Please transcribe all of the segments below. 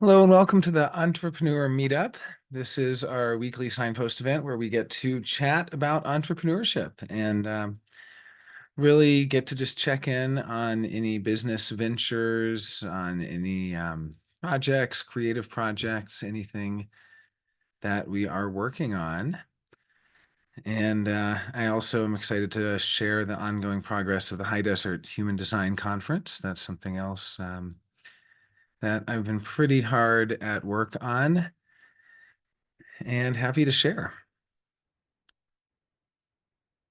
Hello and welcome to the Entrepreneur Meetup. This is our weekly signpost event where we get to chat about entrepreneurship and really get to just check in on any business ventures, on any projects, creative projects, anything that we are working on. And I also am excited to share the ongoing progress of the High Desert Human Design Conference. That's something else that I've been pretty hard at work on and happy to share.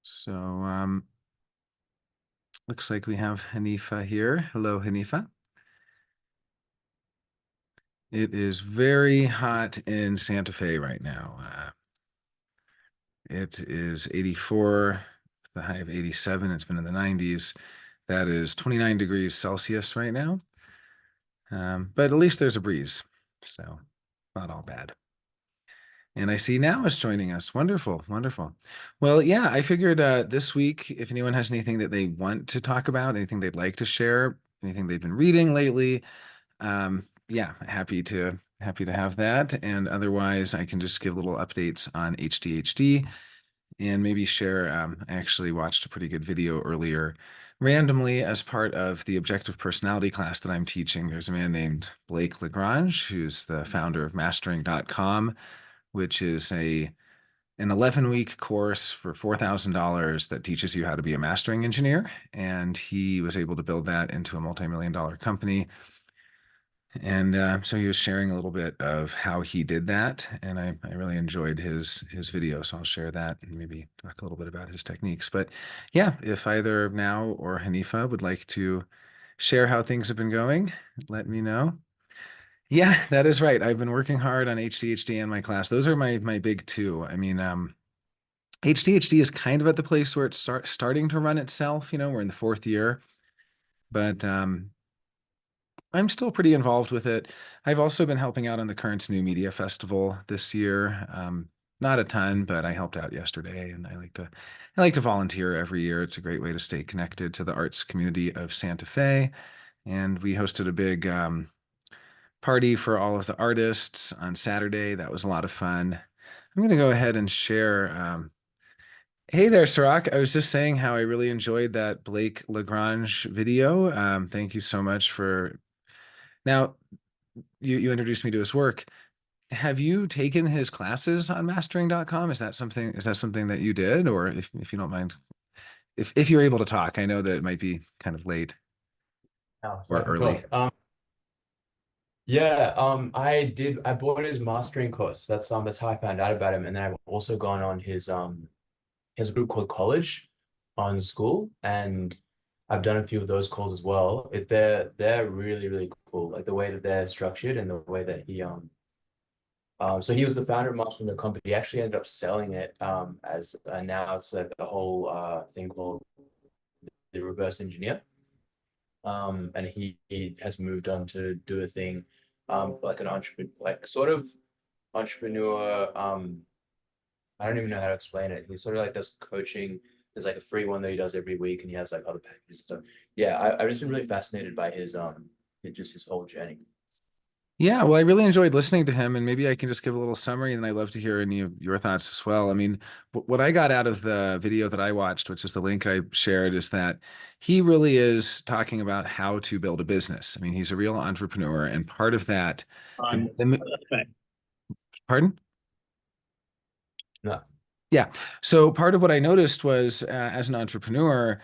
So looks like we have Hanifa here. Hello, Hanifa. It is very hot in Santa Fe right now. It is 84, the high of 87. It's been in the 90s. That is 29 degrees Celsius right now. But at least there's a breeze, so not all bad. And I see now is joining us. Wonderful, wonderful. Well, yeah, I figured this week, if anyone has anything that they want to talk about, anything they'd like to share, anything they've been reading lately, yeah, happy to have that. And otherwise, I can just give little updates on HDHD and maybe share. I actually watched a pretty good video earlier randomly as part of the objective personality class that I'm teaching. There's a man named Blake Lagrange, who's the founder of mastering.com, which is an 11-week course for $4,000 that teaches you how to be a mastering engineer. And he was able to build that into a multi-million-dollar company. And so he was sharing a little bit of how he did that, and I really enjoyed his video. So I'll share that and maybe talk a little bit about his techniques. But yeah, if either now or Hanifa would like to share how things have been going, let me know. Yeah, that is right. I've been working hard on HDHD and my class. Those are my big two. I mean, HDHD is kind of at the place where it's starting to run itself. We're in the fourth year, but I'm still pretty involved with it. I've also been helping out on the Currents New Media Festival this year. Not a ton, but I helped out yesterday, and I like to volunteer every year. It's a great way to stay connected to the arts community of Santa Fe. And we hosted a big party for all of the artists on Saturday. That was a lot of fun. I'm going to go ahead and share. Hey there, Sirach. I was just saying how I really enjoyed that Blake Lagrange video. Thank you so much for now. You introduced me to his work. Have you taken his classes on mastering.com? Is that something that you did? Or if you don't mind, if you're able to talk, I know that it might be kind of late Oh, so or I can early. talk. I bought his mastering course. That's how I found out about him. And then I've also gone on his group called College on school, and I've done a few of those calls as well. They're really, really cool. Like the way that they're structured and the way that so he was the founder of Mastering the company. He actually ended up selling it as now it's like a whole thing called the reverse engineer. And he has moved on to do a thing, like an entrepreneur, like sort of entrepreneur. I don't even know how to explain it. He sort of like does coaching. There's like a free one that he does every week, and he has like other packages and stuff. Yeah, I've just been really fascinated by just his whole journey. Yeah, well, I really enjoyed listening to him, and maybe I can just give a little summary, and I'd love to hear any of your thoughts as well. I mean, what I got out of the video that I watched, which is the link I shared, is that he really is talking about how to build a business. I mean, he's a real entrepreneur, and part of that, pardon? No, Yeah. So part of what I noticed was as an entrepreneur,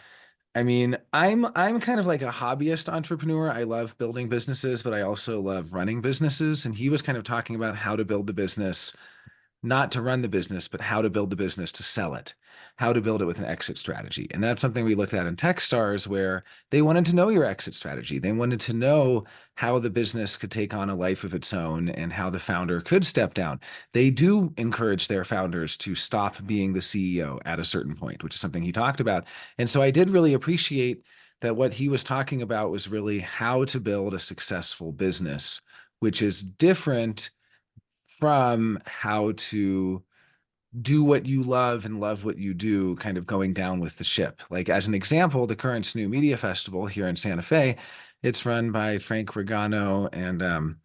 I mean, I'm kind of like a hobbyist entrepreneur. I love building businesses, but I also love running businesses. And he was kind of talking about how to build the business, not to run the business, but how to build the business to sell it, how to build it with an exit strategy. And that's something we looked at in Techstars, where they wanted to know your exit strategy. They wanted to know how the business could take on a life of its own and how the founder could step down. They do encourage their founders to stop being the CEO at a certain point, which is something he talked about. And so I did really appreciate that what he was talking about was really how to build a successful business, which is different from how to do what you love and love what you do, kind of going down with the ship. Like, as an example, the Currents New Media Festival here in Santa Fe, it's run by Frank Regano and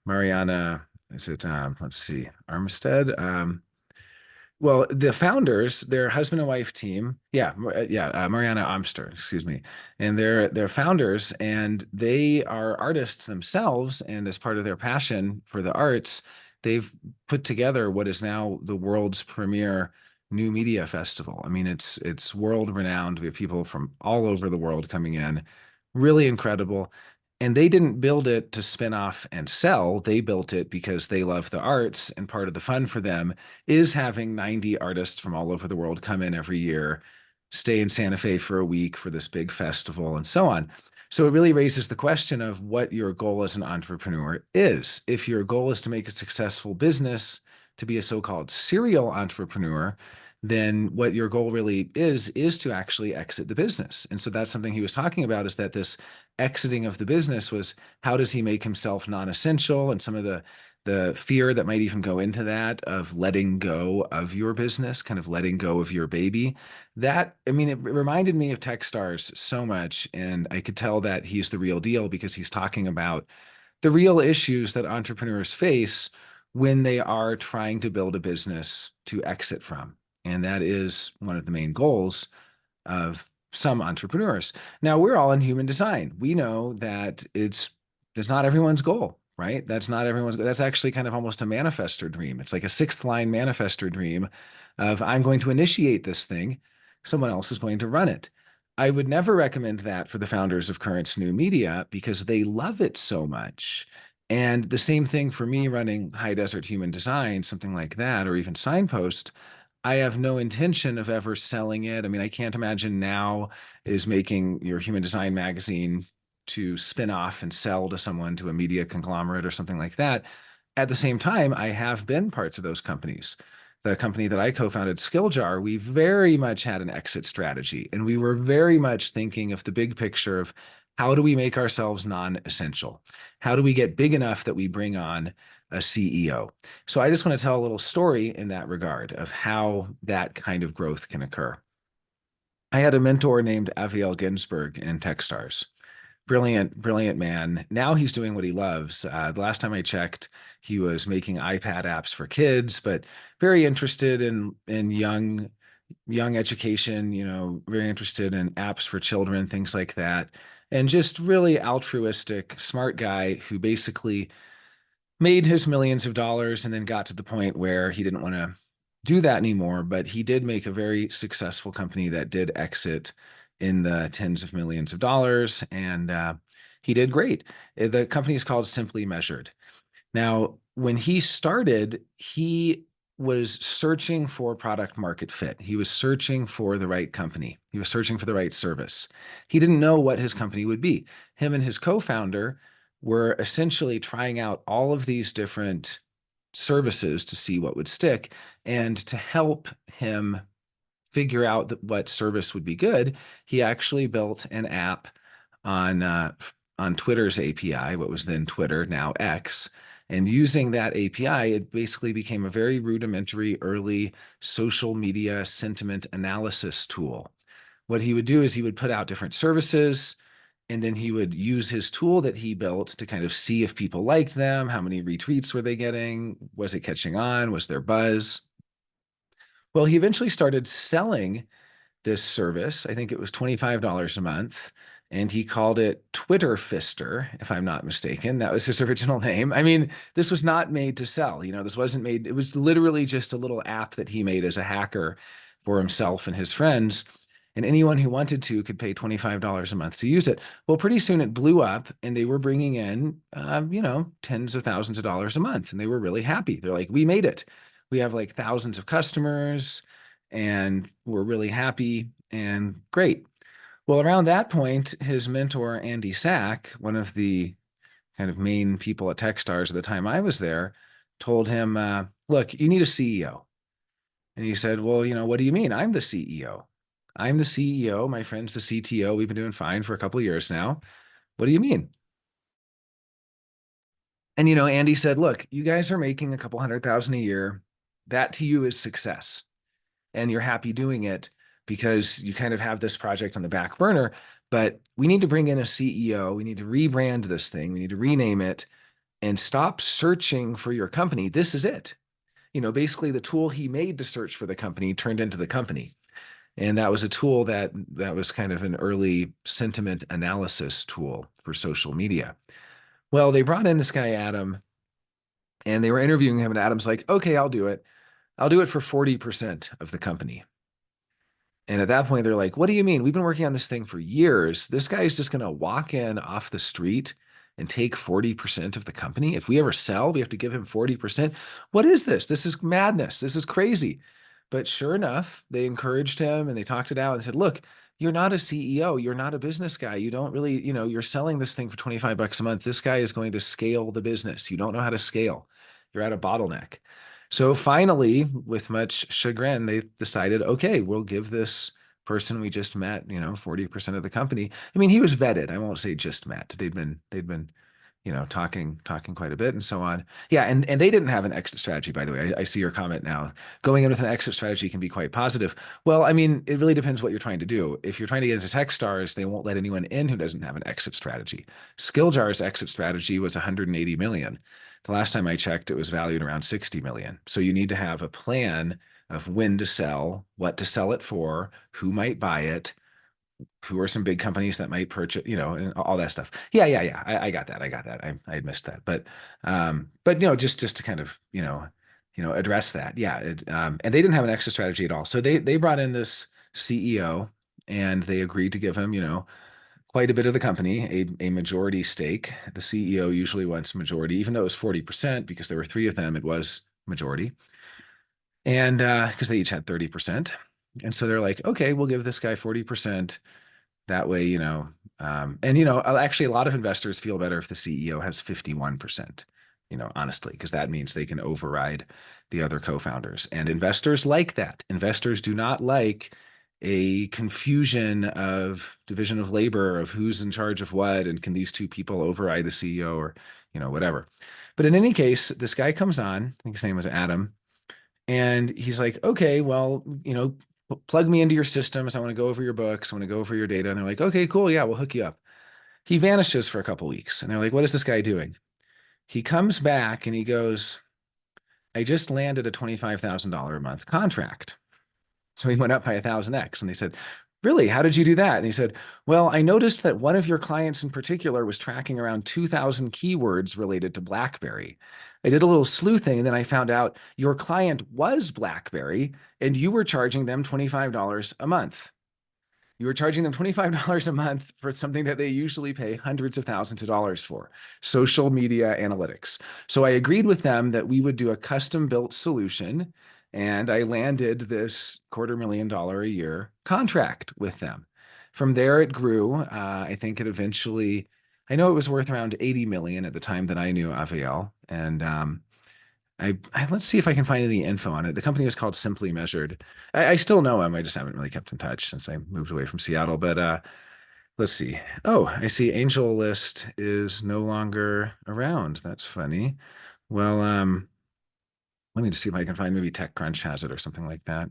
Mariana, is it, let's see, Armstead? Well, the founders, their husband and wife team, Mariana Amster, excuse me, and they're founders, and they are artists themselves. And as part of their passion for the arts, they've put together what is now the world's premier new media festival. I mean, it's world renowned. We have people from all over the world coming in, really incredible. And they didn't build it to spin off and sell. They built it because they love the arts, and part of the fun for them is having 90 artists from all over the world come in every year, stay in Santa Fe for a week for this big festival, and so on. So it really raises the question of what your goal as an entrepreneur is. If your goal is to make a successful business, to be a so-called serial entrepreneur, then what your goal really is to actually exit the business. And so that's something he was talking about, is that this exiting of the business was, how does he make himself non-essential, and some of the fear that might even go into that of letting go of your business, kind of letting go of your baby. That, I mean, it reminded me of Techstars so much. And I could tell that he's the real deal, because he's talking about the real issues that entrepreneurs face when they are trying to build a business to exit from. And that is one of the main goals of some entrepreneurs. Now, we're all in human design. We know that it's not everyone's goal, right? That's not everyone's goal. That's actually kind of almost a manifestor dream. It's like a sixth line manifestor dream of, I'm going to initiate this thing, someone else is going to run it. I would never recommend that for the founders of Currents New Media, because they love it so much. And the same thing for me running High Desert Human Design, something like that, or even Signpost. I have no intention of ever selling it. I mean, I can't imagine now is making your human design magazine to spin off and sell to someone, to a media conglomerate or something like that. At the same time, I have been parts of those companies. The company that I co-founded, Skilljar, we very much had an exit strategy, and we were very much thinking of the big picture of, how do we make ourselves non-essential? How do we get big enough that we bring on a CEO? So I just want to tell a little story in that regard of how that kind of growth can occur. I had a mentor named Aviel Ginsberg in Techstars. Brilliant, brilliant man. Now he's doing what he loves. The last time I checked, he was making iPad apps for kids, but very interested in young education, very interested in apps for children, things like that. And just really altruistic, smart guy who basically made his millions of dollars and then got to the point where he didn't want to do that anymore. But he did make a very successful company that did exit in the tens of millions of dollars. And he did great. The company is called Simply Measured. Now, when he started, he was searching for product market fit. He was searching for the right company. He was searching for the right service. He didn't know what his company would be. Him and his co-founder were essentially trying out all of these different services to see what would stick. And to help him figure out what service would be good, he actually built an app on Twitter's API, what was then Twitter, now X. And using that API, it basically became a very rudimentary early social media sentiment analysis tool. What he would do is he would put out different services, and then he would use his tool that he built to kind of see if people liked them, how many retweets were they getting, was it catching on, was there buzz? Well, he eventually started selling this service. I think it was $25 a month. And he called it Twitter Fister, if I'm not mistaken. That was his original name. I mean, this was not made to sell. This wasn't made, it was literally just a little app that he made as a hacker for himself and his friends. And anyone who wanted to could pay $25 a month to use it. Well, pretty soon it blew up, and they were bringing in, tens of thousands of dollars a month. And they were really happy. They're like, we made it. We have like thousands of customers, and we're really happy and great. Well, around that point, his mentor, Andy Sack, one of the kind of main people at Techstars at the time I was there, told him, look, you need a CEO. And he said, well, what do you mean? I'm the CEO. I'm the CEO. My friend's the CTO. We've been doing fine for a couple of years now. What do you mean? And, Andy said, look, you guys are making a couple 100,000 a year. That to you is success. And you're happy doing it because you kind of have this project on the back burner. But we need to bring in a CEO. We need to rebrand this thing. We need to rename it. and stop searching for your company. This is it. Basically the tool he made to search for the company turned into the company. And that was a tool that was kind of an early sentiment analysis tool for social media. Well, they brought in this guy, Adam, and they were interviewing him, and Adam's like, okay, I'll do it. I'll do it for 40% of the company. And at that point, they're like, what do you mean? We've been working on this thing for years. This guy is just going to walk in off the street and take 40% of the company. If we ever sell, we have to give him 40%. What is this? This is madness. This is crazy. But sure enough, they encouraged him and they talked it out and said, look, you're not a CEO. You're not a business guy. You don't really, you're selling this thing for 25 bucks a month. This guy is going to scale the business. You don't know how to scale. You're at a bottleneck. So finally, with much chagrin, they decided, okay, we'll give this person we just met, 40% of the company. I mean, he was vetted. I won't say just met. They'd been, talking quite a bit and so on. Yeah, and they didn't have an exit strategy, by the way. I see your comment now. Going in with an exit strategy can be quite positive. Well, I mean, it really depends what you're trying to do. If you're trying to get into Techstars, they won't let anyone in who doesn't have an exit strategy. Skilljar's exit strategy was 180 million. The last time I checked, it was valued around 60 million. So you need to have a plan of when to sell, what to sell it for, who might buy it, who are some big companies that might purchase, and all that stuff. Yeah. I got that. I had missed that. But just to kind of, address that. Yeah. And they didn't have an exit strategy at all. So they brought in this CEO and they agreed to give him, quite a bit of the company, a majority stake. The CEO usually wants majority, even though it was 40%, because there were three of them, it was majority. And because they each had 30%. And so they're like, okay, we'll give this guy 40%. That way, actually a lot of investors feel better if the CEO has 51%, honestly, because that means they can override the other co-founders. And investors like that. Investors do not like a confusion of division of labor of who's in charge of what and can these two people override the CEO or, whatever. But in any case, this guy comes on, I think his name was Adam, and he's like, okay, well, plug me into your systems. I want to go over your books. I want to go over your data. And they're like, okay, cool. Yeah, we'll hook you up. He vanishes for a couple weeks. And they're like, what is this guy doing? He comes back and he goes, I just landed a $25,000 a month contract. So he went up by 1,000x. And they said, really? How did you do that? And he said, well, I noticed that one of your clients in particular was tracking around 2,000 keywords related to BlackBerry. I did a little sleuthing and then I found out your client was BlackBerry and you were charging them $25 a month. You were charging them $25 a month for something that they usually pay hundreds of thousands of dollars for, social media analytics. So I agreed with them that we would do a custom built solution. And I landed this $250,000 a year contract with them. From there, it grew. I think it eventually, I know it was worth around 80 million at the time that I knew Aviel. And let's see if I can find any info on it. The company was called Simply Measured. I still know him. I just haven't really kept in touch since I moved away from Seattle. But let's see. Oh, I see Angel List is no longer around. That's funny. Well, let me just see if I can find maybe TechCrunch has it or something like that.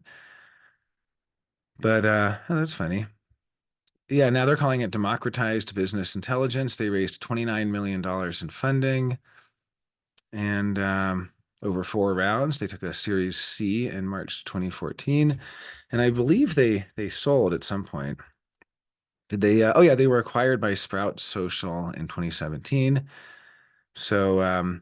But oh, that's funny. Yeah, now they're calling it Democratized Business Intelligence. They raised $29 million in funding. And over 4 rounds. They took a Series C in March 2014, and I believe they sold at some point. Did they? Oh yeah, they were acquired by Sprout Social in 2017. So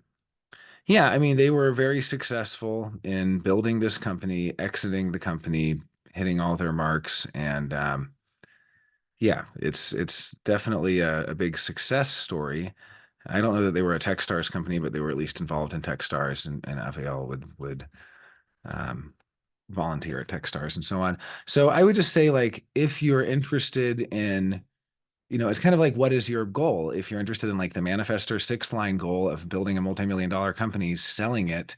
yeah, I mean they were very successful in building this company, exiting the company, hitting all their marks, and yeah, it's definitely a big success story. I don't know that they were a Techstars company, but they were at least involved in Techstars, and Aviel would um, volunteer at Techstars and so on. So I would just say, like, if you're interested in, it's kind of like, what is your goal? If you're interested in like the manifestor sixth line goal of building a multi-million dollar company, selling it,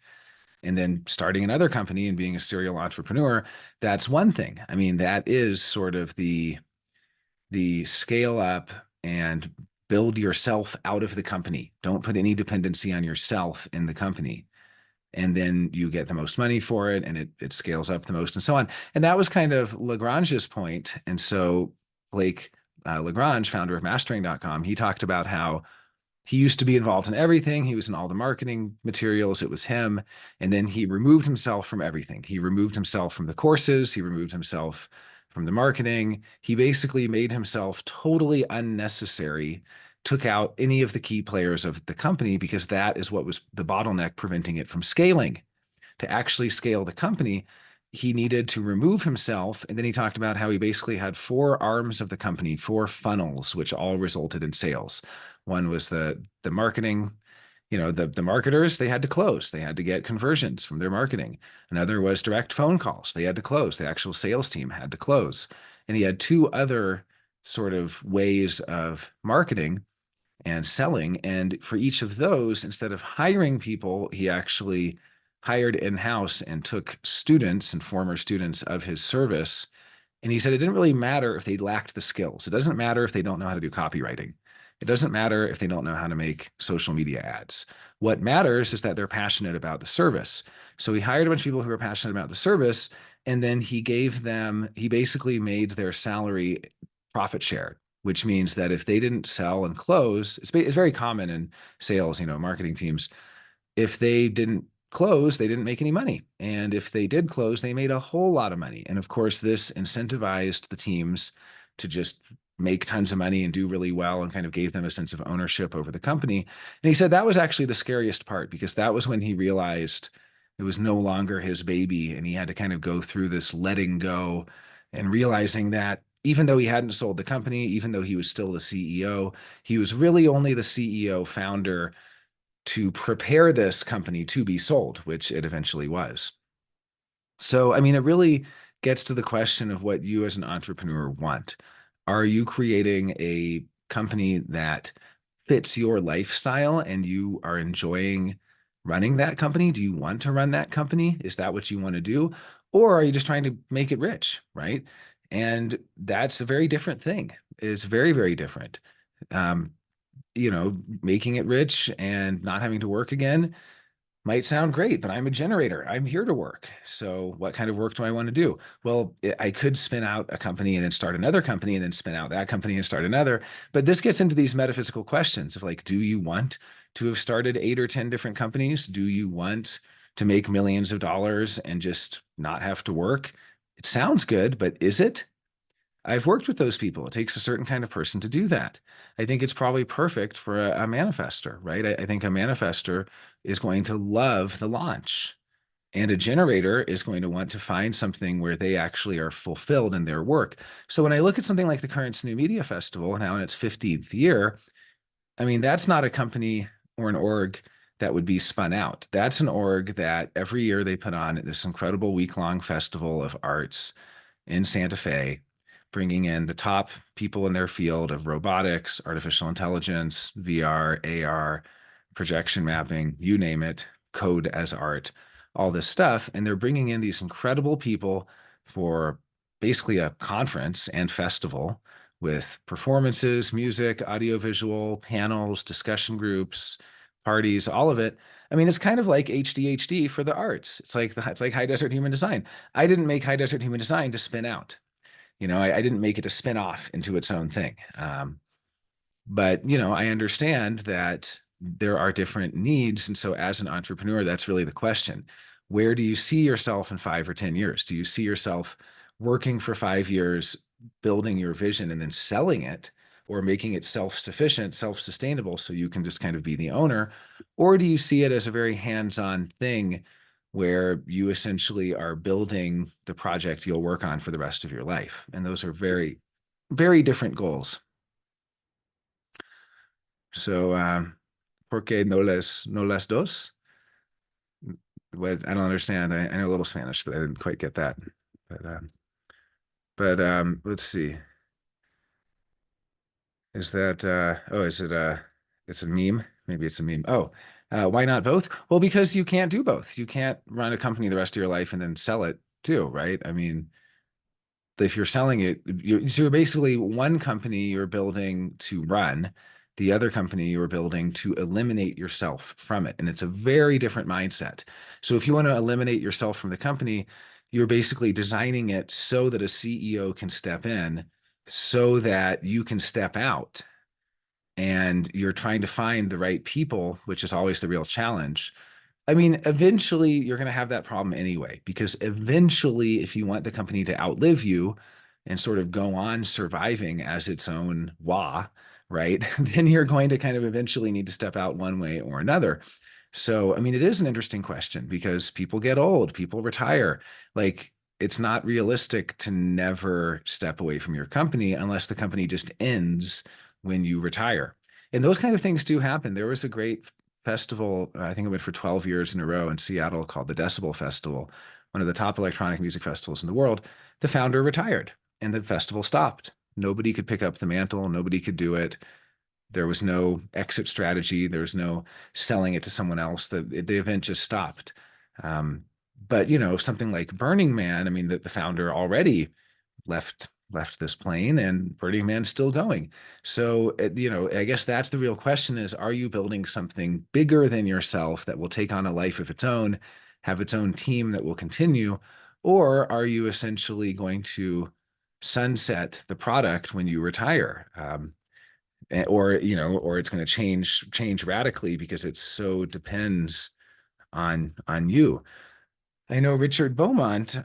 and then starting another company and being a serial entrepreneur, that's one thing. I mean, that is sort of the scale up and build yourself out of the company. Don't put any dependency on yourself in the company. And then you get the most money for it and it scales up the most and so on. And that was kind of Lagrange's point. And so Blake Lagrange, founder of mastering.com, he talked about how He used to be involved in everything. He was in all the marketing materials. It was him. And then he removed himself from everything. He removed himself from the courses. He removed himself from the marketing. He basically made himself totally unnecessary, took out any of the key players of the company because that is what was the bottleneck preventing it from scaling. To actually scale the company, he needed to remove himself. And then he talked about how he basically had four arms of the company, four funnels, which all resulted in sales. One was the marketing, the marketers, they had to close. They had to get conversions from their marketing. Another was direct phone calls. They had to close. The actual sales team had to close. And he had two other sort of ways of marketing and selling. And for each of those, instead of hiring people, he actually hired in-house and took students and former students of his service. And he said it didn't really matter if they lacked the skills. It doesn't matter if they don't know how to do copywriting. It doesn't matter if they don't know how to make social media ads. What matters is that they're passionate about the service. So he hired a bunch of people who were passionate about the service, and then he basically made their salary profit share, which means that if they didn't sell and close, it's very common in sales, marketing teams, if they didn't close, they didn't make any money. And if they did close, they made a whole lot of money. And of course, this incentivized the teams to just make tons of money and do really well and kind of gave them a sense of ownership over the company. And he said that was actually the scariest part because that was when he realized it was no longer his baby and he had to kind of go through this letting go and realizing that even though he hadn't sold the company, even though he was still the CEO, he was really only the CEO founder to prepare this company to be sold, which it eventually was. So, I mean, it really gets to the question of what you as an entrepreneur want. Are you creating a company that fits your lifestyle and you are enjoying running that company? Do you want to run that company? Is that what you want to do? Or are you just trying to make it rich, right? And that's a very different thing. It's very, very different. Um, Making it rich and not having to work again might sound great, but I'm a generator. I'm here to work. So what kind of work do I want to do? Well, I could spin out a company and then start another company and then spin out that company and start another. But this gets into these metaphysical questions of like, do you want to have started 8 or 10 different companies? Do you want to make millions of dollars and just not have to work? It sounds good, but is it? I've worked with those people. It takes a certain kind of person to do that. I think it's probably perfect for a manifester, right? I think a manifester is going to love the launch, and a generator is going to want to find something where they actually are fulfilled in their work. So when I look at something like the Currents New Media Festival now in its 15th year, I mean, that's not a company or an org that would be spun out. That's an org that every year they put on this incredible week-long festival of arts in Santa Fe, bringing in the top people in their field of robotics, artificial intelligence, VR, AR, projection mapping, you name it, code as art, all this stuff. And they're bringing in these incredible people for basically a conference and festival with performances, music, audiovisual, panels, discussion groups, parties, all of it. I mean, it's kind of like HDHD for the arts. It's like high desert human design. I didn't make high desert human design to spin out. I didn't make it to spin off into its own thing. But I understand that there are different needs. And so as an entrepreneur, that's really the question. Where do you see yourself in 5 or 10 years? Do you see yourself working for 5 years, building your vision and then selling it or making it self-sufficient, self-sustainable so you can just kind of be the owner? Or do you see it as a very hands-on thing where you essentially are building the project you'll work on for the rest of your life? And those are very, very different goals. So, ¿por qué no las dos? What I don't understand. I know a little Spanish, but I didn't quite get that. But let's see. Is that oh, is it it's a meme? Maybe it's a meme. Oh, why not both? Well, because you can't do both. You can't run a company the rest of your life and then sell it too, right? I mean, if you're selling it, so you're basically one company you're building to run, the other company you're building to eliminate yourself from it. And it's a very different mindset. So if you want to eliminate yourself from the company, you're basically designing it so that a CEO can step in, so that you can step out and you're trying to find the right people, which is always the real challenge. I mean, eventually you're going to have that problem anyway, because eventually, if you want the company to outlive you and sort of go on surviving as its own wah, right, then you're going to kind of eventually need to step out one way or another. So, I mean, it is an interesting question because people get old, people retire. Like, it's not realistic to never step away from your company unless the company just ends when you retire. And those kind of things do happen. There was a great festival, I think it went for 12 years in a row in Seattle called the Decibel Festival, one of the top electronic music festivals in the world. The founder retired and the festival stopped. Nobody could pick up the mantle, nobody could do it. There was no exit strategy. There was no selling it to someone else. The event just stopped. Um, but you know, something like Burning Man, I mean, the founder already left this plane, and Burning Man's still going. So, you know, I guess that's the real question: is are you building something bigger than yourself that will take on a life of its own, have its own team that will continue, or are you essentially going to sunset the product when you retire? Or you know, or it's going to change radically because it so depends on you. I know Richard Beaumont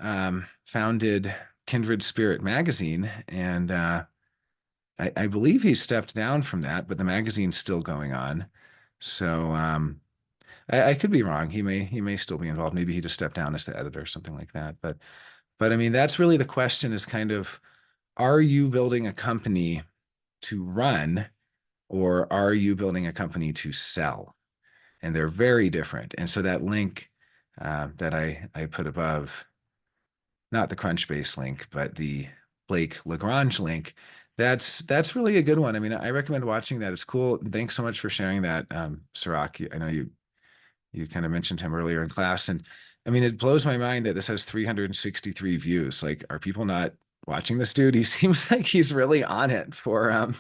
founded Kindred Spirit magazine, and I believe he stepped down from that, but the magazine's still going on. So I could be wrong. He may still be involved. Maybe he just stepped down as the editor or something like that. But I mean, that's really the question: is kind of, are you building a company to run, or are you building a company to sell? And they're very different. And so that link that I put above, not the Crunchbase link, but the Blake Lagrange link, that's really a good one. I mean, I recommend watching that. It's cool. Thanks so much for sharing that, Sirach. I know you kind of mentioned him earlier in class, and I mean, it blows my mind that this has 363 views. Like, are people not watching this dude? He seems like he's really on it for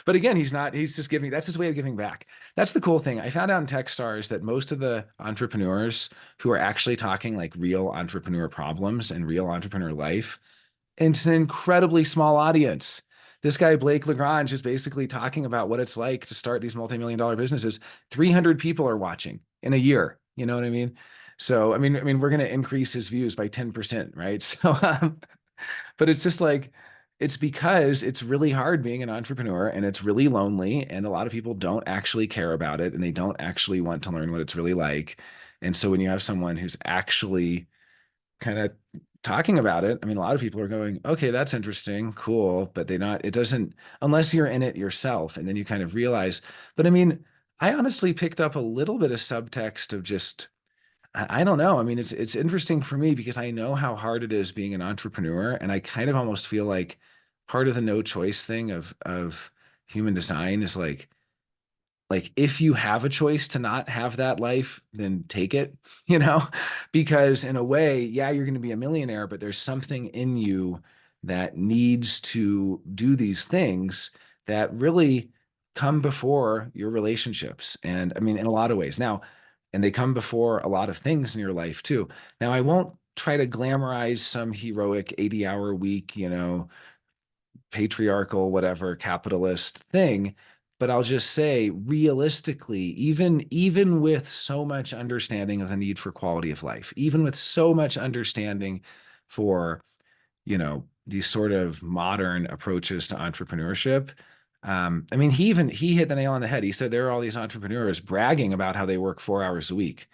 but again, he's not. He's just giving. That's his way of giving back. That's the cool thing. I found out in Techstars that most of the entrepreneurs who are actually talking like real entrepreneur problems and real entrepreneur life, it's an incredibly small audience. This guy, Blake Lagrange, is basically talking about what it's like to start these multi-million-dollar businesses. 300 people are watching in a year. You know what I mean? So, I mean, we're going to increase his views by 10%, right? So, but it's just like, it's because it's really hard being an entrepreneur and it's really lonely. And a lot of people don't actually care about it and they don't actually want to learn what it's really like. And so when you have someone who's actually kind of talking about it, I mean, a lot of people are going, okay, that's interesting, cool, but they not, it doesn't, unless you're in it yourself. And then you kind of realize, but I mean, I honestly picked up a little bit of subtext of just, I don't know. I mean, it's interesting for me because I know how hard it is being an entrepreneur, and I kind of almost feel like part of the no choice thing of human design is like if you have a choice to not have that life, then take it, you know, because in a way, yeah, you're going to be a millionaire, but there's something in you that needs to do these things that really come before your relationships. And I mean, in a lot of ways now, and they come before a lot of things in your life too. Now, I won't try to glamorize some heroic 80-hour week, you know, patriarchal, whatever, capitalist thing. But I'll just say, realistically, even with so much understanding of the need for quality of life, even with so much understanding for, you know, these sort of modern approaches to entrepreneurship, I mean, he hit the nail on the head. He said there are all these entrepreneurs bragging about how they work 4 hours a week,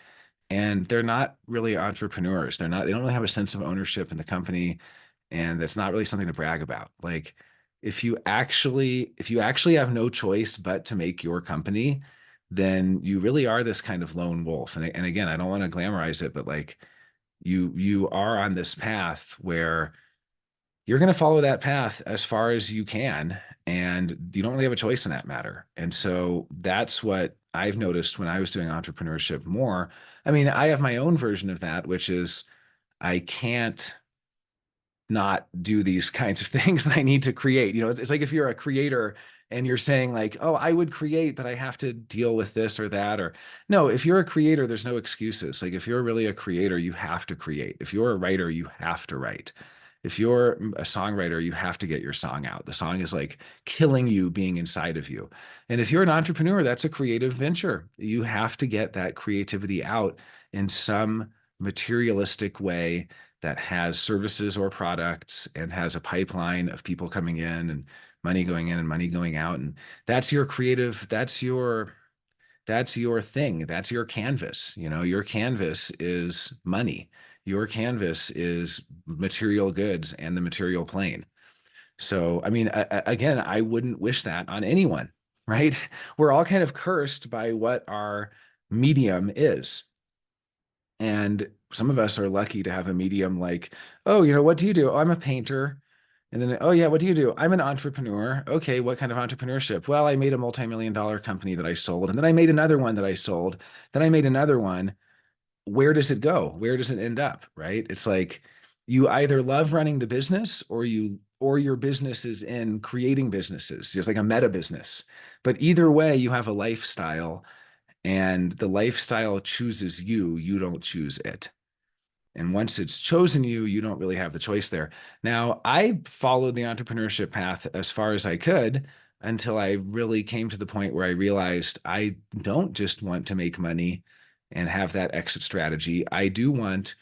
and they're not really entrepreneurs. They don't really have a sense of ownership in the company, and that's not really something to brag about. Like, if you actually have no choice but to make your company, then you really are this kind of lone wolf. And again, I don't want to glamorize it, but like, you are on this path where you're going to follow that path as far as you can, and you don't really have a choice in that matter. And so that's what I've noticed when I was doing entrepreneurship more. I mean, I have my own version of that, which is I can't not do these kinds of things that I need to create. You know, it's like if you're a creator and you're saying like, oh, I would create, but I have to deal with this or that. Or no, if you're a creator, there's no excuses. Like if you're really a creator, you have to create. If you're a writer, you have to write. If you're a songwriter, you have to get your song out. The song is like killing you being inside of you. And if you're an entrepreneur, that's a creative venture. You have to get that creativity out in some materialistic way that has services or products and has a pipeline of people coming in and money going in and money going out. And that's your creative, that's your thing. That's your canvas. You know, your canvas is money. Your canvas is material goods and the material plane. So, I mean, again, I wouldn't wish that on anyone, right? We're all kind of cursed by what our medium is. And some of us are lucky to have a medium like, oh, you know, what do you do? Oh, I'm a painter. And then, oh, yeah, what do you do? I'm an entrepreneur. Okay, what kind of entrepreneurship? Well, I made a multi-million-dollar company that I sold. And then I made another one that I sold. Then I made another one. Where does it go? Where does it end up? Right? It's like you either love running the business or your business is in creating businesses, just like a meta business. But either way, you have a lifestyle and the lifestyle chooses you, you don't choose it. And once it's chosen you, you don't really have the choice there. Now, I followed the entrepreneurship path as far as I could until I really came to the point where I realized I don't just want to make money and have that exit strategy. I do want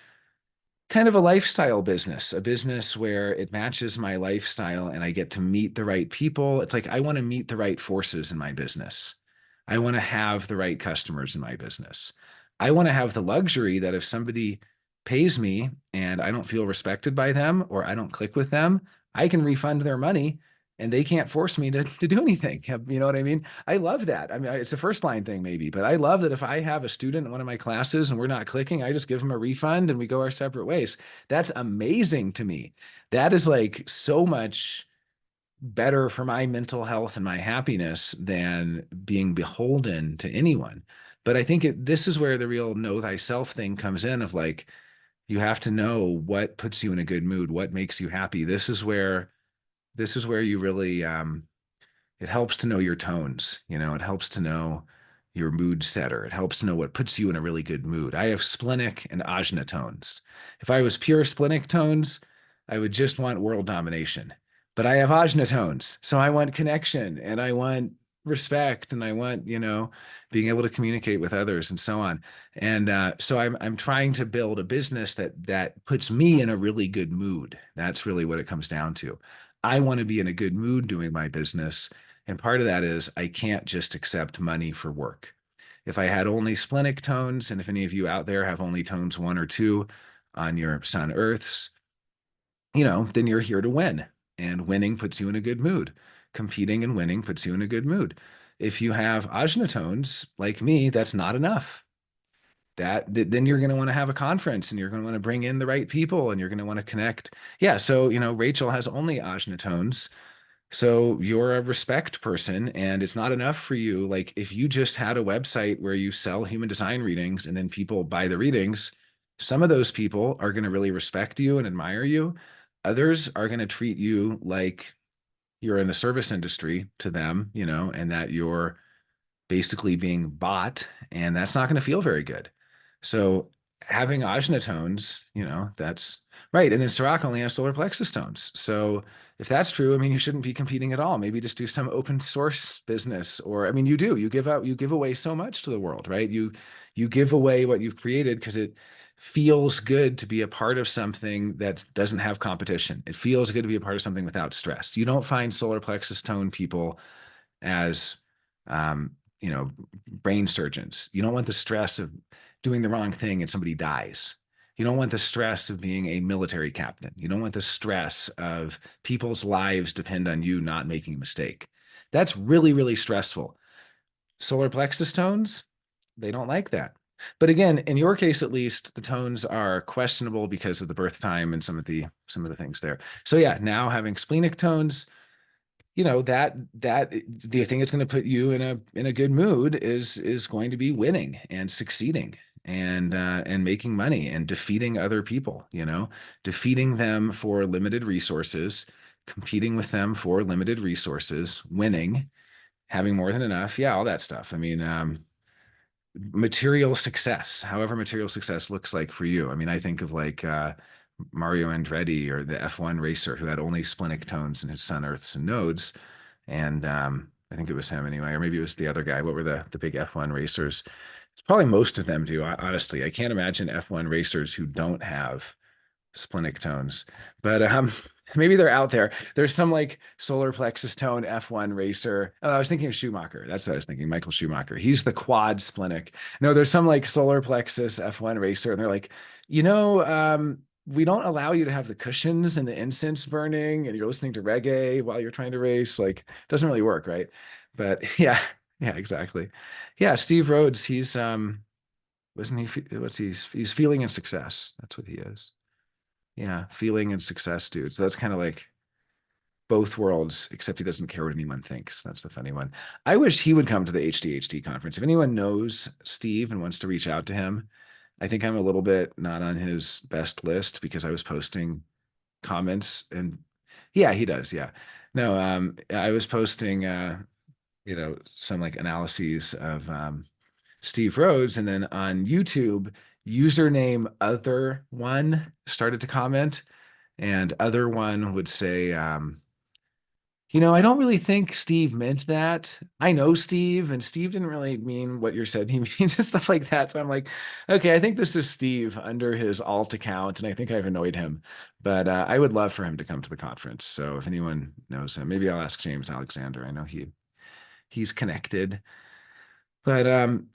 kind of a lifestyle business, a business where it matches my lifestyle and I get to meet the right people. It's like I want to meet the right forces in my business. I want to have the right customers in my business. I want to have the luxury that if somebody pays me and I don't feel respected by them or I don't click with them, I can refund their money and they can't force me to do anything. You know what I mean? I love that. I mean, it's a first line thing maybe, but I love that if I have a student in one of my classes and we're not clicking, I just give them a refund and we go our separate ways. That's amazing to me. That is like so much better for my mental health and my happiness than being beholden to anyone. But I think this is where the real know thyself thing comes in of like, you have to know what puts you in a good mood, what makes you happy. This is where you really it helps to know your tones. You know, it helps to know your mood setter. It helps to know what puts you in a really good mood. I have splenic and ajna tones. If I was pure splenic tones, I would just want world domination. But I have ajna tones, so I want connection and I want respect and I want, you know, being able to communicate with others and so on. And so I'm trying to build a business that puts me in a really good mood. That's really what it comes down to. I want to be in a good mood doing my business. And part of that is I can't just accept money for work. If I had only splenic tones, and if any of you out there have only tones 1 or 2 on your sun earths, you know, then you're here to win. And winning puts you in a good mood. Competing and winning puts you in a good mood. If you have ajna tones like me, that's not enough. Then you're going to want to have a conference and you're going to want to bring in the right people and you're going to want to connect. Yeah. So, you know, Rachel has only ajna tones. So you're a respect person, and it's not enough for you. Like if you just had a website where you sell human design readings and then people buy the readings, some of those people are going to really respect you and admire you. Others are going to treat you like you're in the service industry to them, you know, and that you're basically being bought, and that's not going to feel very good. So having ajna tones, you know, that's right. And then Sirach only has solar plexus tones. So if that's true, I mean, you shouldn't be competing at all. Maybe just do some open source business, or I mean, you give away so much to the world, right? You give away what you've created because it feels good to be a part of something that doesn't have competition. It feels good to be a part of something without stress. You don't find solar plexus tone people as um, you know, brain surgeons. You don't want the stress of doing the wrong thing and somebody dies. You don't want the stress of being a military captain. You don't want the stress of people's lives depend on you not making a mistake. That's really, really stressful. Solar plexus tones, they don't like that. But again, in your case at least, the tones are questionable because of the birth time and some of the things there. So yeah, now having splenic tones, you know, that the thing that's going to put you in a good mood is going to be winning and succeeding and making money and defeating other people, you know, defeating them for limited resources, competing with them for limited resources, winning, having more than enough. Yeah, all that stuff. I mean, material success, however material success looks like for you. I mean, I think of like Mario Andretti or the F1 racer who had only splenic tones in his sun, earths, and nodes. And I think it was him anyway, or maybe it was the other guy. What were the big F1 racers? It's probably most of them do. Honestly, I can't imagine F1 racers who don't have splenic tones, but maybe they're out there. There's some like solar plexus tone F1 racer. Oh, I was thinking of Schumacher. That's what I was thinking. Michael Schumacher. He's the quad splenic. No, there's some like solar plexus F1 racer, and they're like, we don't allow you to have the cushions and the incense burning, and you're listening to reggae while you're trying to race. Like, it doesn't really work, right? But yeah, yeah, exactly. Yeah, Steve Rhodes. He's wasn't he? What's he's feeling in success. That's what he is. Yeah, feeling and success, dude. So that's kind of like both worlds, except he doesn't care what anyone thinks. That's the funny one. I wish he would come to the HDHD conference. If anyone knows Steve and wants to reach out to him, I think I'm a little bit not on his best list because I was posting comments and yeah, he does. Yeah. No, I was posting some like analyses of Steve Rhodes, and then on YouTube, username other one started to comment, and other one would say, I don't really think Steve meant that. I know Steve, and Steve didn't really mean what you said he means and stuff like that. So I'm like, okay, I think this is Steve under his alt account, and I think I've annoyed him. But I would love for him to come to the conference. So if anyone knows him, maybe I'll ask James Alexander. I know he's connected. But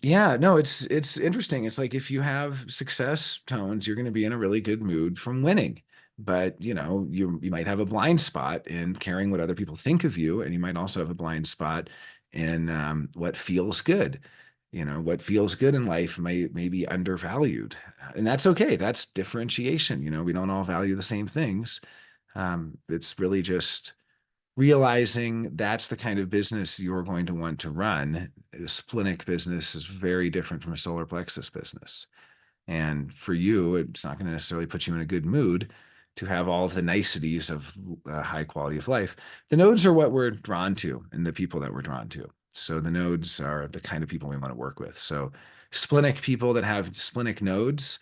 yeah, no, it's interesting. It's like if you have success tones, you're going to be in a really good mood from winning. But you might have a blind spot in caring what other people think of you, and you might also have a blind spot in what feels good. What feels good in life may be undervalued, and that's okay. That's differentiation. We don't all value the same things. It's really just realizing that's the kind of business you're going to want to run. A splenic business is very different from a solar plexus business. And for you, it's not going to necessarily put you in a good mood to have all of the niceties of high quality of life. The nodes are what we're drawn to and the people that we're drawn to. So the nodes are the kind of people we want to work with. So splenic people that have splenic nodes,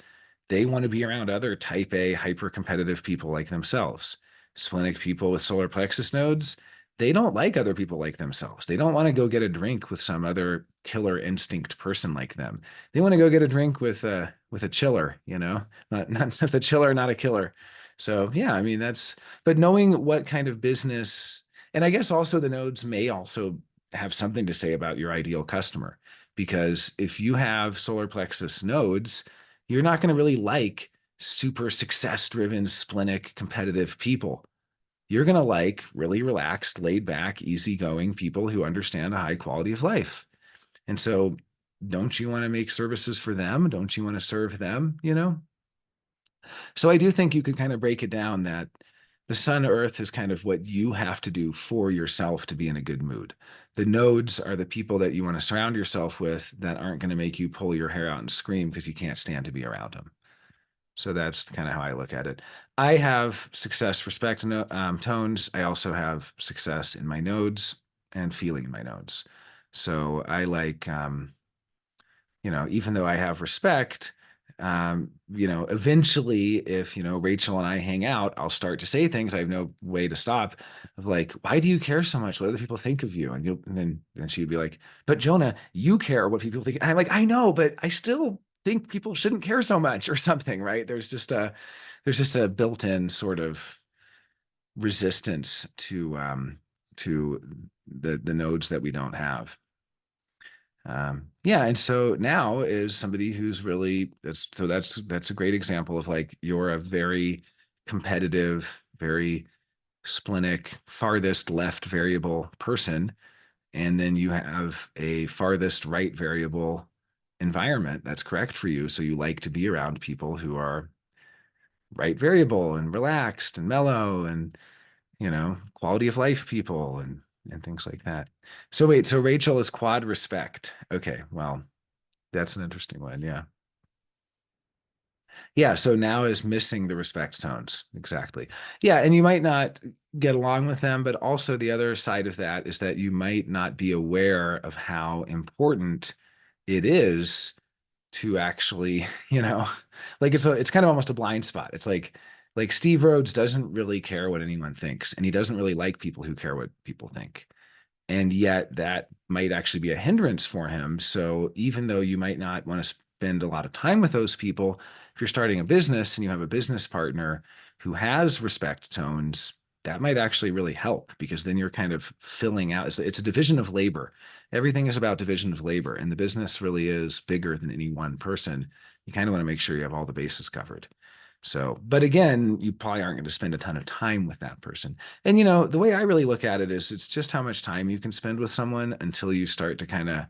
they want to be around other type A hyper competitive people like themselves. Splenic people with solar plexus nodes, they don't like other people like themselves. They don't want to go get a drink with some other killer instinct person like them. They want to go get a drink with a chiller, not the chiller, not a killer. So yeah, I mean but knowing what kind of business, and I guess also the nodes may also have something to say about your ideal customer, because if you have solar plexus nodes, you're not going to really like super success driven, splenic, competitive people. You're going to like really relaxed, laid back, easygoing people who understand a high quality of life. And so, don't you want to make services for them? Don't you want to serve them? So I do think you could kind of break it down that the sun earth is kind of what you have to do for yourself to be in a good mood. The nodes are the people that you want to surround yourself with that aren't going to make you pull your hair out and scream because you can't stand to be around them. So that's kind of how I look at it. I have success respect tones. I also have success in my nodes and feeling in my nodes. So I like even though I have respect, eventually if, Rachel and I hang out, I'll start to say things I have no way to stop of like, why do you care so much? What do people think of you? And then she'd be like, but Jonah, you care what people think. And I'm like, I know, but I still think people shouldn't care so much or something, right? There's just a built-in sort of resistance to the nodes that we don't have. Yeah, and so now is somebody who's really that's a great example of like you're a very competitive, very splenic, farthest left variable person, and then you have a farthest right variable environment that's correct for you. So you like to be around people who are right variable and relaxed and mellow and quality of life people and things like that. So wait, so Rachel is quad respect. Okay, well, that's an interesting one. Yeah. Yeah, so now is missing the respect tones. Exactly. Yeah, and you might not get along with them, but also the other side of that is that you might not be aware of how important it is to actually, like it's kind of almost a blind spot. It's like Like Steve Rhodes doesn't really care what anyone thinks, and he doesn't really like people who care what people think. And yet that might actually be a hindrance for him. So even though you might not want to spend a lot of time with those people, if you're starting a business and you have a business partner who has respect tones, that might actually really help because then you're kind of filling out. It's a division of labor. Everything is about division of labor, and the business really is bigger than any one person. You kind of want to make sure you have all the bases covered. So, but again, you probably aren't going to spend a ton of time with that person. And the way I really look at it is it's just how much time you can spend with someone until you start to kind of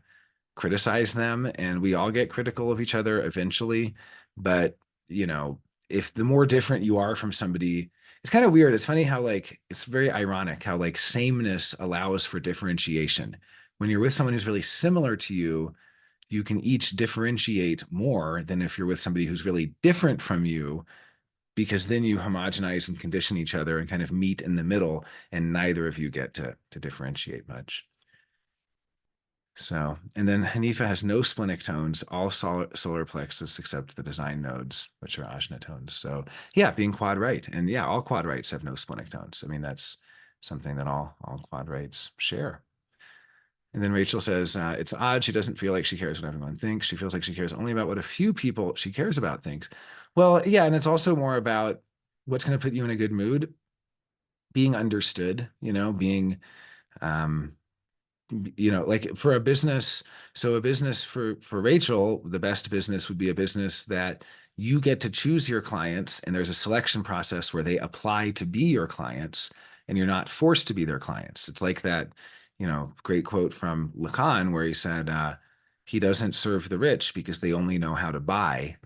criticize them. And we all get critical of each other eventually. But, you know, if the more different you are from somebody, it's kind of weird. It's funny how, like, it's very ironic how, like, sameness allows for differentiation. When you're with someone who's really similar to you, you can each differentiate more than if you're with somebody who's really different from you, because then you homogenize and condition each other and kind of meet in the middle, and neither of you get to differentiate much. So, and then Hanifa has no splenic tones, all solar plexus except the design nodes, which are ajna tones. So, yeah, being quad right. And yeah, all quad rights have no splenic tones. I mean, that's something that all quad rights share. And then Rachel says, it's odd. She doesn't feel like she cares what everyone thinks. She feels like she cares only about what a few people she cares about thinks. Well, yeah. And it's also more about what's going to put you in a good mood, being understood, being, um, like for a business. So a business for Rachel, the best business would be a business that you get to choose your clients, and there's a selection process where they apply to be your clients, and you're not forced to be their clients. It's like that, great quote from Lacan where he said, he doesn't serve the rich because they only know how to buy,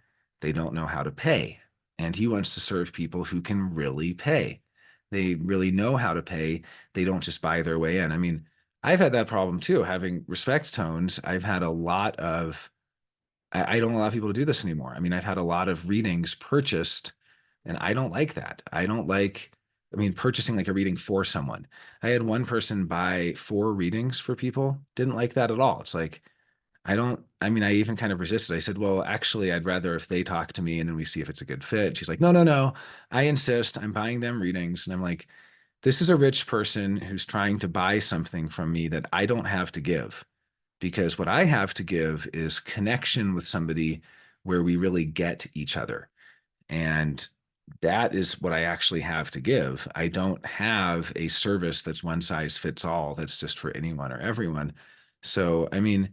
they don't know how to pay. And he wants to serve people who can really pay. They really know how to pay. They don't just buy their way in. I mean, I've had that problem too, having respect tones. I've had a lot of, I don't allow people to do this anymore. I mean, I've had a lot of readings purchased, and I don't like that. I don't like, I mean, purchasing like a reading for someone. I had one person buy 4 readings for people, didn't like that at all. It's like, I mean, I even kind of resisted. I said, well, actually, I'd rather if they talk to me and then we see if it's a good fit. She's like, no, no, no. I insist. I'm buying them readings. And I'm like, this is a rich person who's trying to buy something from me that I don't have to give, because what I have to give is connection with somebody where we really get each other. And that is what I actually have to give. I don't have a service that's one size fits all, that's just for anyone or everyone. So, I mean,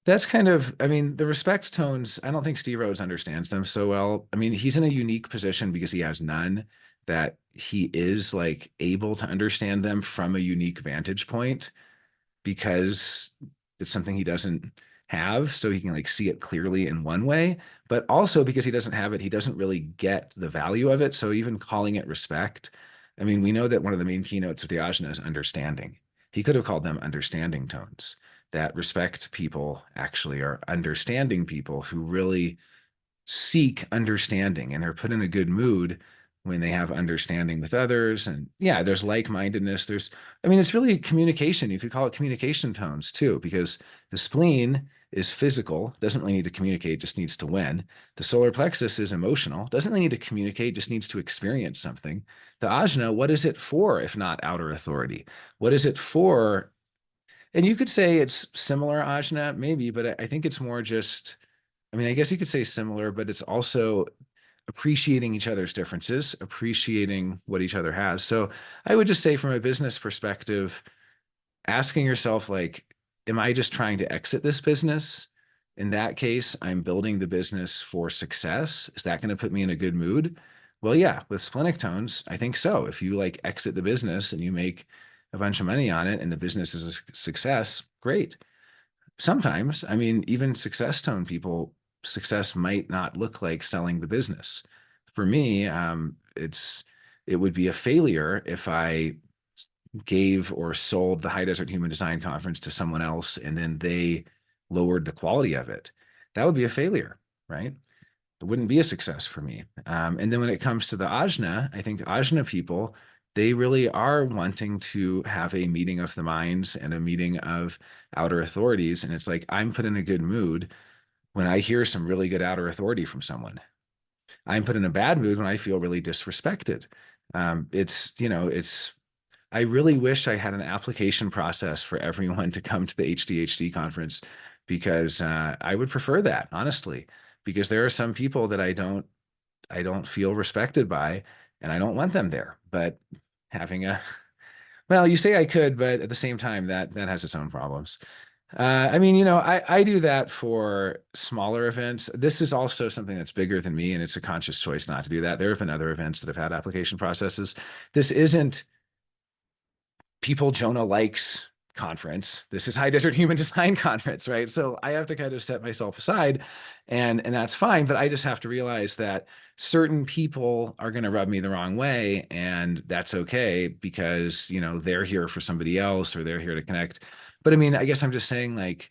that's kind of, I mean, the respect tones, I don't think Steve Rhodes understands them so well. I mean, he's in a unique position because he has none, that he is like able to understand them from a unique vantage point, because it's something he doesn't have. So he can like see it clearly in one way, but also because he doesn't have it, he doesn't really get the value of it. So even calling it respect, I mean, we know that one of the main keynotes of the ajna is understanding. He could have called them understanding tones. That respect people actually are understanding people who really seek understanding, and they're put in a good mood when they have understanding with others. And yeah, there's like-mindedness. I mean, it's really communication. You could call it communication tones too, because the spleen is physical, doesn't really need to communicate, just needs to win. The solar plexus is emotional, doesn't really need to communicate, just needs to experience something. The ajna, what is it for if not outer authority? What is it for? And you could say it's similar ajna, maybe, but I think it's more just, I mean, I guess you could say similar, but it's also appreciating each other's differences, appreciating what each other has. So I would just say, from a business perspective, asking yourself, like, am I just trying to exit this business? In that case, I'm building the business for success. Is that going to put me in a good mood? Well, yeah, with splenic tones, I think so. If you like exit the business and you make a bunch of money on it and the business is a success, great. Sometimes, I mean, even success tone people, success might not look like selling the business. For me, it would be a failure if I gave or sold the High Desert Human Design Conference to someone else and then they lowered the quality of it. That would be a failure, right? It wouldn't be a success for me. And then when it comes to the ajna, I think ajna people, they really are wanting to have a meeting of the minds and a meeting of outer authorities. And it's like, I'm put in a good mood when I hear some really good outer authority from someone. I'm put in a bad mood when I feel really disrespected. I really wish I had an application process for everyone to come to the HDHD conference because I would prefer that, honestly, because there are some people that I don't feel respected by, and I don't want them there. But having a, well, you say I could, but at the same time, that has its own problems. I mean, I do that for smaller events. This is also something that's bigger than me, and it's a conscious choice not to do that. There have been other events that have had application processes. This isn't People Jonah likes conference. This is High Desert Human Design Conference, right? So I have to kind of set myself aside, and that's fine. But I just have to realize that certain people are going to rub me the wrong way, and that's okay because they're here for somebody else or they're here to connect. But I mean, I guess I'm just saying, like,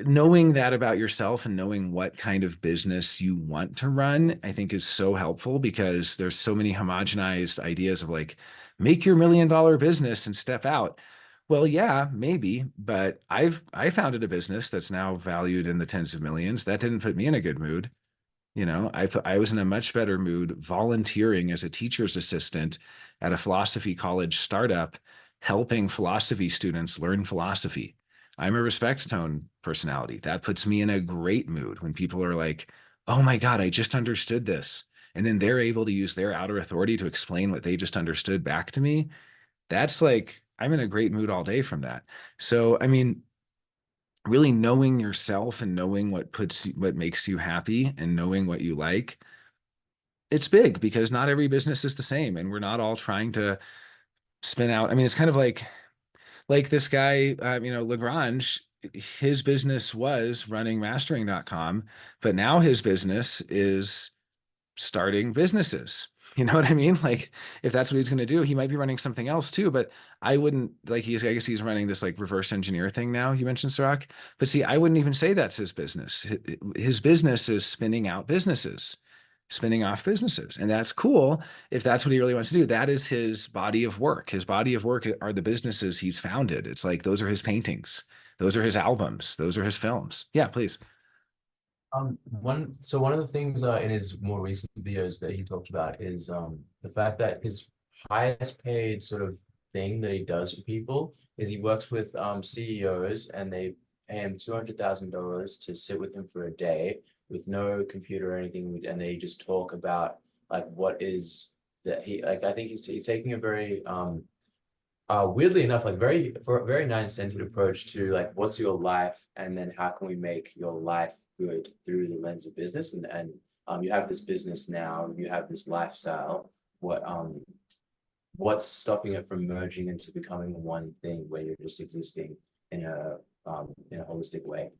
knowing that about yourself and knowing what kind of business you want to run, I think is so helpful because there's so many homogenized ideas of like, make your $1 million business and step out. Well, yeah, maybe, but I founded a business that's now valued in the tens of millions. That didn't put me in a good mood. I was in a much better mood volunteering as a teacher's assistant at a philosophy college startup, helping philosophy students learn philosophy. I'm a respect tone personality. That puts me in a great mood when people are like, oh my God, I just understood this. And then they're able to use their outer authority to explain what they just understood back to me. That's like, I'm in a great mood all day from that. So, I mean, really knowing yourself and knowing what makes you happy and knowing what you like, it's big because not every business is the same and we're not all trying to spin out. I mean, it's kind of like this guy, Lagrange, his business was running mastering.com, but now his business is starting businesses. You know what I mean? Like, if that's what he's going to do, he might be running something else too. But I wouldn't like I guess he's running this like reverse engineer thing now. You mentioned Sirac, but see, I wouldn't even say that's his business. His business is spinning out businesses, spinning off businesses. And that's cool if that's what he really wants to do. That is his body of work. His body of work are the businesses he's founded. It's like those are his paintings, those are his albums, those are his films. Yeah, please. One of the things in his more recent videos that he talked about is the fact that his highest paid sort of thing that he does for people is he works with CEOs and they pay him $200,000 to sit with him for a day with no computer or anything, and they just talk about like what is that he like. I think he's taking a very weirdly enough, like for a very nine-centered approach to like what's your life, and then how can we make your life good through the lens of business, and you have this business now, you have this lifestyle. What's stopping it from merging into becoming one thing where you're just existing in a holistic way?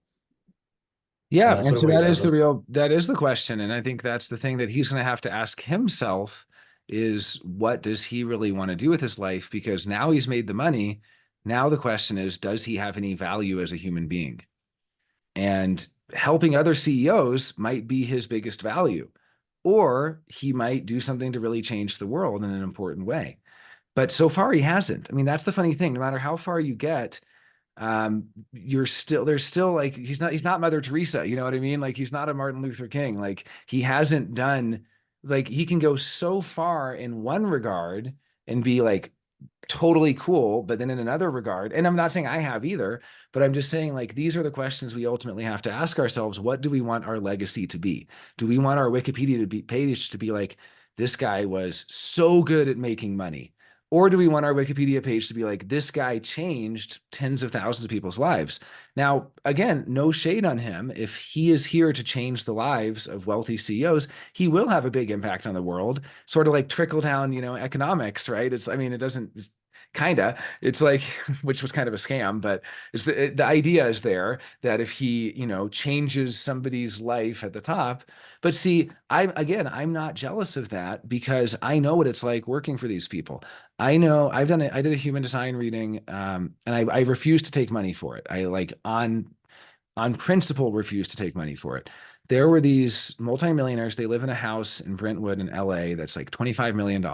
And Yeah, that's and sort of so what he does on. that is the question. And I think that's the thing that he's going to have to ask himself is what does he really want to do with his life? Because now he's made the money. Now the question is, does he have any value as a human being? And helping other CEOs might be his biggest value, or he might do something to really change the world in an important way. But so far he hasn't. I mean, that's the funny thing. No matter how far you get, there's still like he's not Mother Teresa, you know what I mean? Like he's not a Martin Luther King. Like he hasn't done like he can go so far in one regard and be like totally cool, but then in another regard, and I'm not saying I have either, but I'm just saying like these are the questions we ultimately have to ask ourselves. What do we want our legacy to be? Do we want our Wikipedia to be page to be like this guy was so good at making money? Or do we want our Wikipedia page to be like, this guy changed tens of thousands of people's lives? Now, again, no shade on him. If he is here to change the lives of wealthy CEOs, he will have a big impact on the world, sort of like trickle down, economics, right? I mean, it doesn't, kind of, it's like, which was kind of a scam, but the idea is there that if he, changes somebody's life at the top, but see, I'm not jealous of that because I know what it's like working for these people. I know I did a human design reading, and I refuse to take money for it. I like on principle refuse to take money for it. There were these multimillionaires. They live in a house in Brentwood in LA that's like $25 million.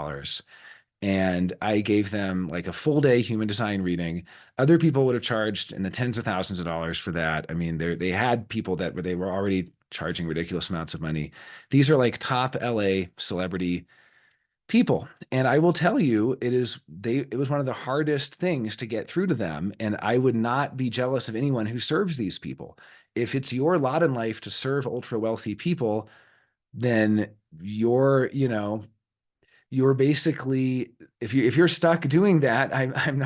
And I gave them like a full day human design reading. Other people would have charged in the tens of thousands of dollars for that. I mean, they had people that they were already charging ridiculous amounts of money. These are like top LA celebrity people. And I will tell you, it was one of the hardest things to get through to them. And I would not be jealous of anyone who serves these people. If it's your lot in life to serve ultra wealthy people, then you're basically, if you're stuck doing that, I'm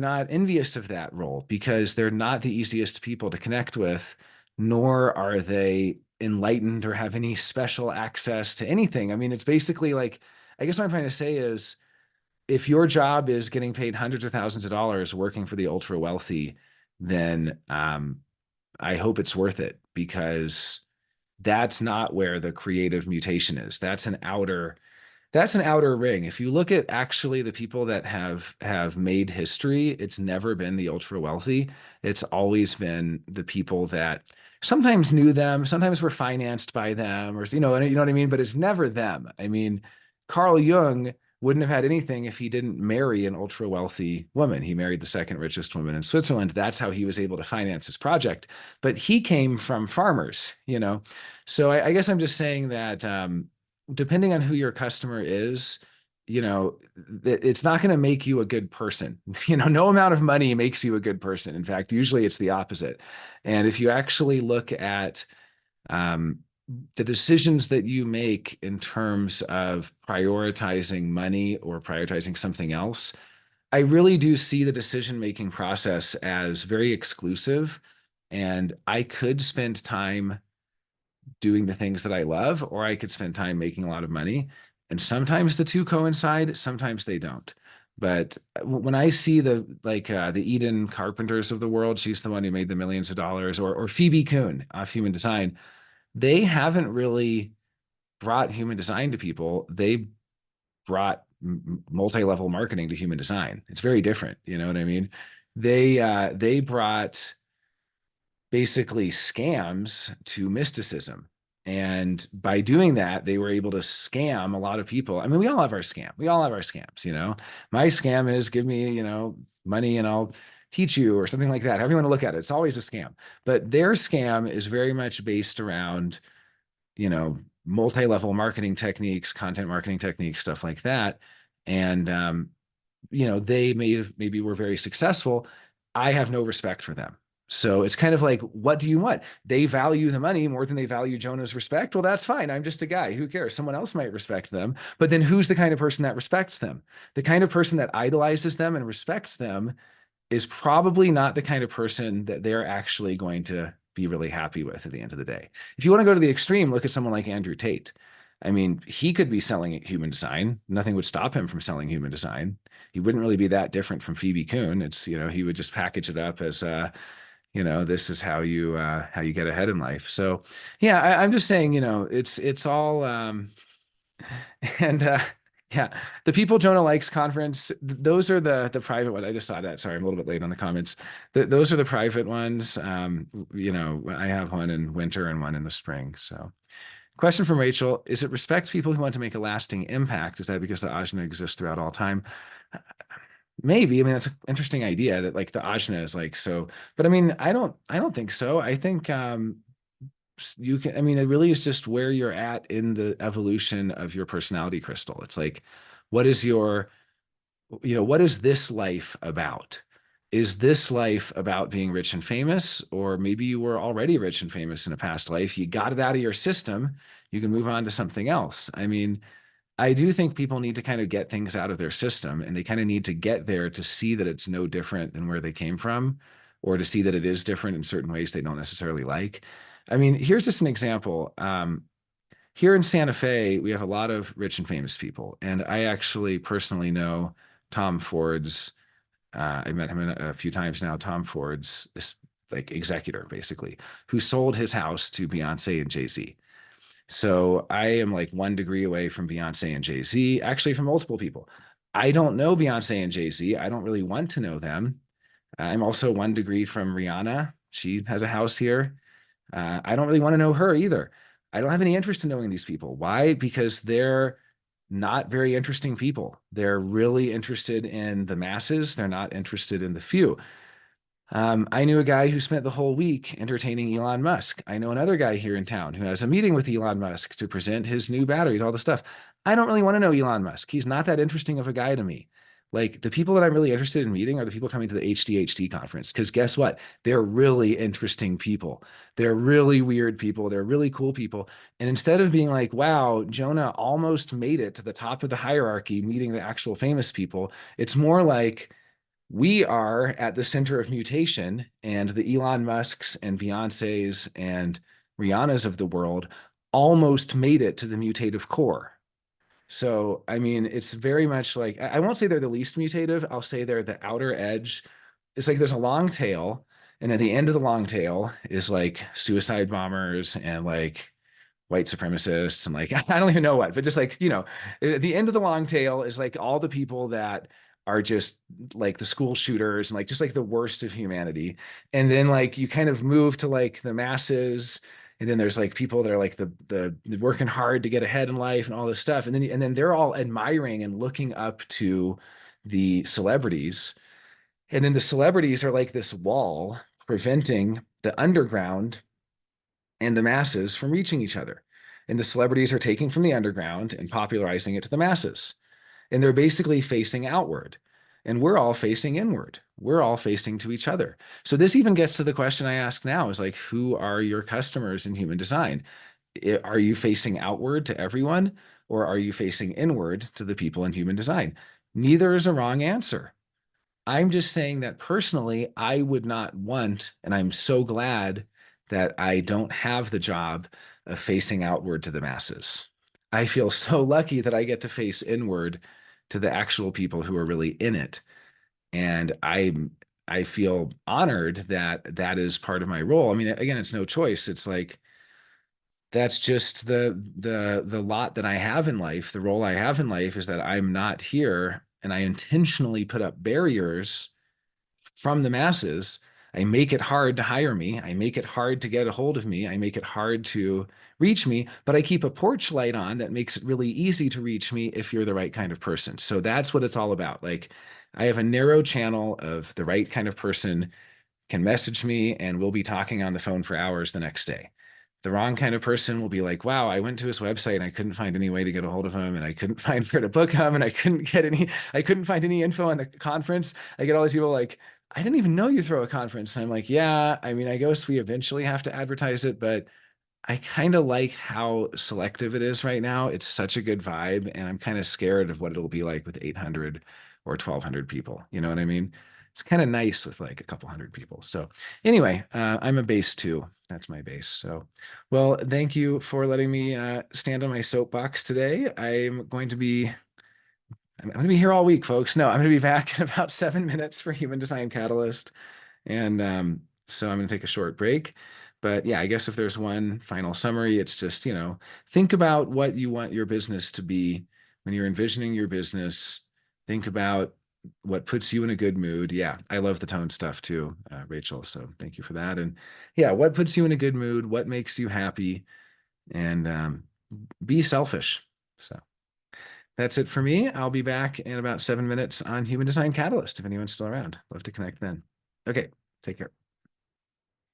not envious of that role because they're not the easiest people to connect with, nor are they enlightened or have any special access to anything. I mean, it's basically like, I guess what I'm trying to say is if your job is getting paid hundreds of thousands of dollars working for the ultra wealthy, then I hope it's worth it because that's not where the creative mutation is. That's an outer ring. If you look at actually the people that have made history, it's never been the ultra wealthy. It's always been the people that sometimes knew them, sometimes were financed by them, or you know what I mean. But it's never them. I mean, Carl Jung wouldn't have had anything if he didn't marry an ultra wealthy woman. He married the second richest woman in Switzerland. That's how he was able to finance his project. But he came from farmers, you know. So I guess I'm just saying that depending on who your customer is, it's not going to make you a good person. No amount of money makes you a good person. In fact, usually it's the opposite. And if you actually look at um, the decisions that you make in terms of prioritizing money or prioritizing something else, I really do see the decision-making process as very exclusive. And I could spend time doing the things that I love, or I could spend time making a lot of money. And sometimes the two coincide, sometimes they don't. But when I see the Eden Carpenters of the world, she's the one who made the millions of dollars, or Phoebe Kuhn off Human Design, they haven't really brought human design to people. They brought multi-level marketing to human design. It's very different. You know what I mean? They brought basically scams to mysticism. And by doing that, they were able to scam a lot of people. I mean, we all have our scam. We all have our scams. My scam is give me, money and I'll teach you or something like that. However you want to look at it. It's always a scam. But their scam is very much based around, you know, multi-level marketing techniques, content marketing techniques, stuff like that. And they maybe were very successful. I have no respect for them. So it's kind of like, what do you want? They value the money more than they value Jonah's respect. Well, that's fine. I'm just a guy. Who cares? Someone else might respect them. But then who's the kind of person that respects them? The kind of person that idolizes them and respects them is probably not the kind of person that they're actually going to be really happy with at the end of the day. If you want to go to the extreme, look at someone like Andrew Tate. I mean, he could be selling human design. Nothing would stop him from selling human design. He wouldn't really be that different from Phoebe Kuhn. It's, he would just package it up as this is how you get ahead in life. So yeah, I'm just saying, it's all and yeah, the People Jonah Likes conference, those are the private one. I just saw that. Sorry, I'm a little bit late on the comments. Those are the private ones. I have one in winter and one in the spring. So question from Rachel, is it respect people who want to make a lasting impact? Is that because the ajna exists throughout all time? Maybe. I mean, that's an interesting idea that like the ajna is like so, but I mean, I don't think so. I think you can, I mean, it really is just where you're at in the evolution of your personality crystal. It's like, what is what is this life about? Is this life about being rich and famous? Or maybe you were already rich and famous in a past life. You got it out of your system. You can move on to something else. I mean, I do think people need to kind of get things out of their system and they kind of need to get there to see that it's no different than where they came from or to see that it is different in certain ways they don't necessarily like. I mean, here's just an example. Here in Santa Fe, we have a lot of rich and famous people. And I actually personally know Tom Ford's, I met him a few times now, Tom Ford's like executor, basically, who sold his house to Beyonce and Jay-Z. So I am like 1 degree away from Beyonce and Jay-Z, actually from multiple people. I don't know Beyonce and Jay-Z. I don't really want to know them. I'm also 1 degree from Rihanna. She has a house here. I don't really want to know her either. I don't have any interest in knowing these people. Why? Because they're not very interesting people. They're really interested in the masses. They're not interested in the few. I knew a guy who spent the whole week entertaining Elon Musk. I know another guy here in town who has a meeting with Elon Musk to present his new batteries, all this stuff. I don't really want to know Elon Musk. He's not that interesting of a guy to me. Like the people that I'm really interested in meeting are the people coming to the HDHT conference. Because guess what? They're really interesting people. They're really weird people. They're really cool people. And instead of being like, wow, Jonah almost made it to the top of the hierarchy, meeting the actual famous people, it's more like, we are at the center of mutation, and the Elon Musks and Beyoncé's and Rihanna's of the world almost made it to the mutative core. So, I mean, it's very much like, I won't say they're the least mutative. I'll say they're the outer edge. It's like there's a long tail, and at the end of the long tail is like suicide bombers and like white supremacists and like I don't even know what, but just like, the end of the long tail is like all the people that are just like the school shooters and like just like the worst of humanity. And then like you kind of move to like the masses, and then there's like people that are like the working hard to get ahead in life and all this stuff. And then they're all admiring and looking up to the celebrities. And then the celebrities are like this wall preventing the underground and the masses from reaching each other. And the celebrities are taking from the underground and popularizing it to the masses. And they're basically facing outward. And we're all facing inward. We're all facing to each other. So this even gets to the question I ask now is like, who are your customers in human design? Are you facing outward to everyone, or are you facing inward to the people in human design? Neither is a wrong answer. I'm just saying that personally, I would not want, and I'm so glad that I don't have the job of facing outward to the masses. I feel so lucky that I get to face inward to the actual people who are really in it. And I feel honored that that is part of my role. I mean, again, it's no choice. It's like that's just the lot that I have in life. The role I have in life is that I'm not here, and I intentionally put up barriers from the masses. I make it hard to hire me. I make it hard to get a hold of me. I make it hard to reach me, but I keep a porch light on that makes it really easy to reach me if you're the right kind of person. So that's what it's all about. Like I have a narrow channel of the right kind of person can message me and we'll be talking on the phone for hours the next day. The wrong kind of person will be like, wow, I went to his website and I couldn't find any way to get a hold of him, and I couldn't find where to book him, and I couldn't find any info on the conference. I get all these people like, I didn't even know you throw a conference. And I'm like, yeah, I mean, I guess we eventually have to advertise it, but I kind of like how selective it is right now. It's such a good vibe, and I'm kind of scared of what it'll be like with 800 or 1,200 people. You know what I mean? It's kind of nice with like a couple hundred people. So anyway, I'm a base two. That's my base. So, well, thank you for letting me stand on my soapbox today. I'm going to be here all week, folks. No, I'm going to be back in about 7 minutes for Human Design Catalyst. And so I'm going to take a short break. But yeah, I guess if there's one final summary, it's just, think about what you want your business to be when you're envisioning your business. Think about what puts you in a good mood. Yeah, I love the tone stuff too, Rachel. So thank you for that. And yeah, what puts you in a good mood? What makes you happy? And be selfish. So. That's it for me. I'll be back in about 7 minutes on Human Design Catalyst if anyone's still around. Love to connect then. Okay, take care.